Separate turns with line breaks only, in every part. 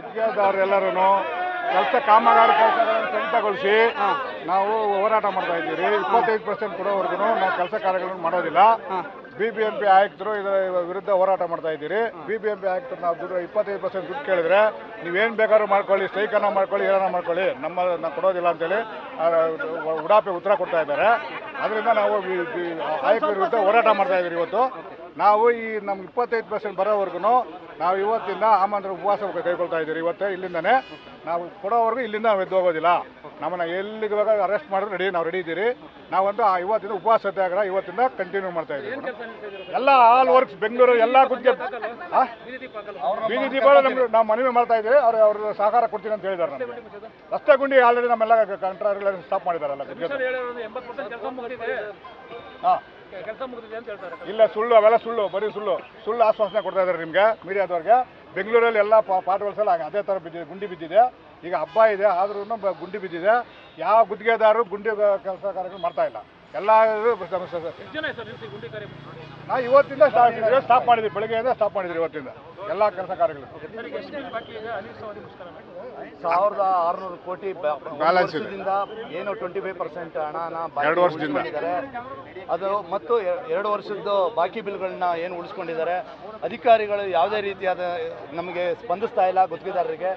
ಗುತ್ತಿಗೆದಾರರೆಲ್ಲರೂ ಕೆಲಸ ಕಾಮಗಾರಿ ಕೆಲಸಗಳನ್ನು ಕಡಿತಗೊಳಿಸಿ ನಾವು ಹೋರಾಟ ಮಾಡ್ತಾ ಇದ್ದೀವಿ. 25% ಕೊಡೋವರೆಗೂ ನಾವು ಕೆಲಸ ಕಾರ್ಯಗಳನ್ನು ಮಾಡೋದಿಲ್ಲ. BBMP ಆಯುಕ್ತರು ಇದರ ವಿರುದ್ಧ ಹೋರಾಟ ಮಾಡ್ತಾ ಇದ್ದೀರಿ. BBMP ಆಯುಕ್ತರು ನಾವು 25% ದುಡ್ಡು ಕೇಳಿದ್ರೆ ನೀವೇನು ಬೇಕಾದ್ರೂ ಮಾಡ್ಕೊಳ್ಳಿ, ಸ್ಟ್ರೈಕನ್ನು ಮಾಡ್ಕೊಳ್ಳಿ, ಏನಾರ ಮಾಡ್ಕೊಳ್ಳಿ, ನಾವು ಕೊಡೋದಿಲ್ಲ ಅಂತೇಳಿ ಉಡಾಪೆ ಉತ್ತರ ಕೊಡ್ತಾ ಇದ್ದಾರೆ. ಅದರಿಂದ ನಾವು ಆಯುಕ್ತರ ವಿರುದ್ಧ ಹೋರಾಟ ಮಾಡ್ತಾ ಇದ್ದೀರಿ. ಇವತ್ತು ನಾವು ನಮ್ಗೆ 25% ಬರೋವರೆಗೂ ನಾವು ಇವತ್ತಿಂದ ಆಮಂತ್ರಣ ಉಪವಾಸ ಕೈಗೊಳ್ತಾ ಇದ್ದೀರಿ. ಇವತ್ತೇ ಇಲ್ಲಿಂದನೇ ನಾವು ಕೊಡೋವರೆಗೂ ಇಲ್ಲಿಂದ ನಾವು ಎದ್ದು ಹೋಗೋದಿಲ್ಲ. ನಮ್ಮನ್ನು ಎಲ್ಲಿಗೆ ಬೇಕಾದ್ರೂ ಅರೆಸ್ಟ್ ಮಾಡಿದ್ರೆ ನಾವು ರೆಡಿ ಇದ್ದೀರಿ. ನಾವಂತೂ ಇವತ್ತಿಂದ ಉಪವಾಸ ಸತ್ಯಾಗ್ರಹ ಇವತ್ತಿಂದ ಕಂಟಿನ್ಯೂ ಮಾಡ್ತಾ ಇದ್ದೀವಿ. ಎಲ್ಲ ಆಲ್ ವರ್ಕ್ಸ್ ಬೆಂಗಳೂರು ಎಲ್ಲ ಗುತ್ತಿಗೆ ಬೀದಿ ದೀಪಗಳು ನಮ್ಗೆ ನಾವು ಮನವಿ ಮಾಡ್ತಾ ಇದ್ದೀವಿ. ಅವ್ರ ಸಹಕಾರ ಕೊಡ್ತೀನಿ ಅಂತ ಹೇಳಿದ್ದಾರೆ. ನಮಗೆ ರಸ್ತೆ ಗುಂಡಿ ಆಲ್ರೆಡಿ ನಮ್ಮೆಲ್ಲ ಕಾಂಟ್ರಾಕ್ಟರ್ ಸ್ಟಾಪ್ ಮಾಡಿದಾರಲ್ಲ. ಹಾಂ ಇಲ್ಲ, ಸುಳ್ಳು, ಅವೆಲ್ಲ ಸುಳ್ಳು, ಬರೀ ಸುಳ್ಳು ಆಶ್ವಾಸನೆ ಕೊಡ್ತಾ ಇದ್ದಾರೆ ನಿಮಗೆ ಮೀಡಿಯಾದವ್ರಿಗೆ. ಬೆಂಗಳೂರಲ್ಲಿ ಎಲ್ಲ ಪಾಟ್ಗಳಸಲ್ಲ ಅದೇ ಥರ ಬಿದ್ದಿದೆ, ಗುಂಡಿ ಬಿದ್ದಿದೆ. ಈಗ ಹಬ್ಬ ಇದೆ ಆದ್ರೂ ಗುಂಡಿ ಬಿದ್ದಿದೆ. ಯಾವ ಗುತ್ತಿಗೆದಾರರು ಗುಂಡಿ ಕೆಲಸ ಕಾರ್ಯಗಳು ಮಾಡ್ತಾ ಇಲ್ಲ. ಎಲ್ಲ ನಾವು ಇವತ್ತಿಂದ ಸ್ಟಾಪ್ ಮಾಡಿದ್ವಿ, ಬೆಳಗ್ಗೆಯಿಂದ ಸ್ಟಾಪ್ ಮಾಡಿದ್ರಿ. ಇವತ್ತಿಂದ ಎಲ್ಲ ಕೆಲಸ ಕಾರ್ಯಗಳು
1600 ಕೋಟಿ ಬ್ಯಾಲೆನ್ಸ್ ಏನು 25% ಹಣನ
2 ವರ್ಷದಿಂದ
ಮಾಡಿದ್ದಾರೆ. ಅದು ಮತ್ತು 2 ವರ್ಷದ ಬಾಕಿ ಬಿಲ್ಗಳನ್ನ ಏನು ಉಳಿಸ್ಕೊಂಡಿದ್ದಾರೆ. ಅಧಿಕಾರಿಗಳು ಯಾವುದೇ ರೀತಿಯಾದ ನಮಗೆ ಸ್ಪಂದಿಸ್ತಾ ಇಲ್ಲ. ಗುತ್ತಿಗೆದಾರರಿಗೆ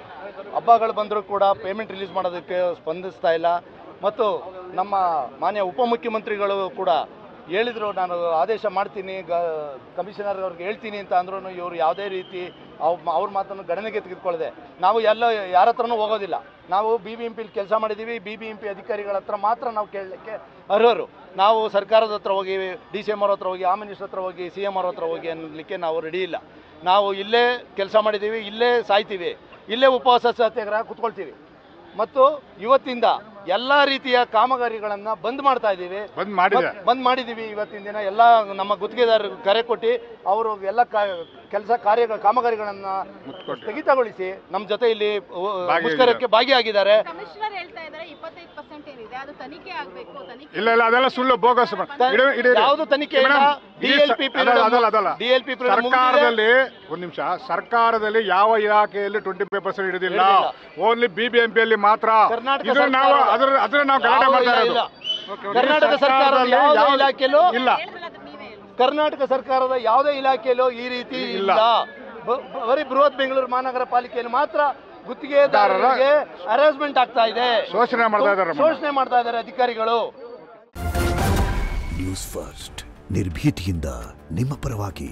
ಹಬ್ಬಗಳು ಬಂದರೂ ಕೂಡ ಪೇಮೆಂಟ್ ರಿಲೀಸ್ ಮಾಡೋದಕ್ಕೆ ಸ್ಪಂದಿಸ್ತಾ ಇಲ್ಲ. ಮತ್ತು ನಮ್ಮ ಮಾನ್ಯ ಉಪಮುಖ್ಯಮಂತ್ರಿಗಳು ಕೂಡ ಹೇಳಿದರು, ನಾನು ಆದೇಶ ಮಾಡ್ತೀನಿ, ಕಮಿಷನರ್ ಅವ್ರಿಗೆ ಹೇಳ್ತೀನಿ ಅಂತ ಅಂದ್ರೂ ಇವರು ಯಾವುದೇ ರೀತಿ ಅವ್ರ ಮಾತನ್ನು ಗಣನೆಗೆ ತೆಗೆದುಕೊಳ್ಳದೆ ನಾವು ಯಾರ ಹತ್ರನೂ ಹೋಗೋದಿಲ್ಲ. ನಾವು BBMP ಕೆಲಸ ಮಾಡಿದ್ದೀವಿ. BBMP ಅಧಿಕಾರಿಗಳ ಹತ್ರ ಮಾತ್ರ ನಾವು ಕೇಳಲಿಕ್ಕೆ ಅರ್ಹರು. ನಾವು ಸರ್ಕಾರದ ಹತ್ರ ಹೋಗಿ, DCM ಅವ್ರ ಹತ್ರ ಹೋಗಿ, ಆ ಮಿನಿಸ್ಟರ್ ಹತ್ರ ಹೋಗಿ, CM ಅವ್ರ ಹತ್ರ ಹೋಗಿ ಅನ್ನಲಿಕ್ಕೆ ನಾವು ರೆಡಿ ಇಲ್ಲ. ನಾವು ಇಲ್ಲೇ ಕೆಲಸ ಮಾಡಿದ್ದೀವಿ, ಇಲ್ಲೇ ಸಾಯ್ತೀವಿ, ಇಲ್ಲೇ ಉಪವಾಸ ಸತ್ಯಾಗ್ರಹ ಕೂತ್ಕೊಳ್ತೀವಿ. ಮತ್ತು ಇವತ್ತಿಂದ ಎಲ್ಲ ರೀತಿಯ ಕಾಮಗಾರಿಗಳನ್ನು ಬಂದ್ ಮಾಡ್ತಾ ಇದ್ದೀವಿ. ಬಂದ್ ಮಾಡಿದ್ದೀವಿ. ಇವತ್ತಿನ ದಿನ ಎಲ್ಲ ನಮ್ಮ ಗುತ್ತಿಗೆದಾರರಿಗೆ ಕರೆ ಕೊಟ್ಟು ಅವರು ಎಲ್ಲ ಕೆಲಸ ಕಾಮಗಾರಿಗಳನ್ನು ಸ್ಥಗಿತಗೊಳಿಸಿ ನಮ್ಮ ಜೊತೆ ಇಲ್ಲಿ ಮುಷ್ಕರಕ್ಕೆ ಭಾಗಿಯಾಗಿದ್ದಾರೆ.
ಇಲ್ಲ ಇಲ್ಲ, ಅದೆಲ್ಲ ಸುಳ್ಳು, ಬೋಗಸ್.
ಯಾವುದು ತನಿಖೆ ಇಲ್ಲ. DLP
ಸರ್ಕಾರದಲ್ಲಿ ಒಂದು ನಿಮಿಷ, ಸರ್ಕಾರದಲ್ಲಿ ಯಾವ ಇಲಾಖೆಯಲ್ಲಿ 25% ಹಿಡಿದಿಲ್ಲ. ಓನ್ಲಿ BBMPಯಲ್ಲಿ ಮಾತ್ರ.
ಕರ್ನಾಟಕ ಸರ್ಕಾರದ ಯಾವುದೇ ಇಲಾಖೆಯಲ್ಲೂ ಇಲ್ಲ. ಕರ್ನಾಟಕ ಸರ್ಕಾರದ ಯಾವುದೇ ಇಲಾಖೆಯಲ್ಲೂ ಈ ರೀತಿ ಇಲ್ಲ. ಬರೀ ಬೃಹತ್ ಬೆಂಗಳೂರು ಮಹಾನಗರ ಪಾಲಿಕೆಯಲ್ಲಿ ಮಾತ್ರ ಗುತ್ತಿಗೆದಾರರಿಗೆ ಹರಾಸ್ಮೆಂಟ್ ಆಗ್ತಾ ಇದೆ, ಶೋಷಣೆ ಮಾಡ್ತಾ ಇದ್ದಾರೆ ಅಧಿಕಾರಿಗಳು.
ನ್ಯೂಸ್ ಫಸ್ಟ್, ನಿರ್ಭೀತಿಯಿಂದ ನಿಮ್ಮ ಪರವಾಗಿ.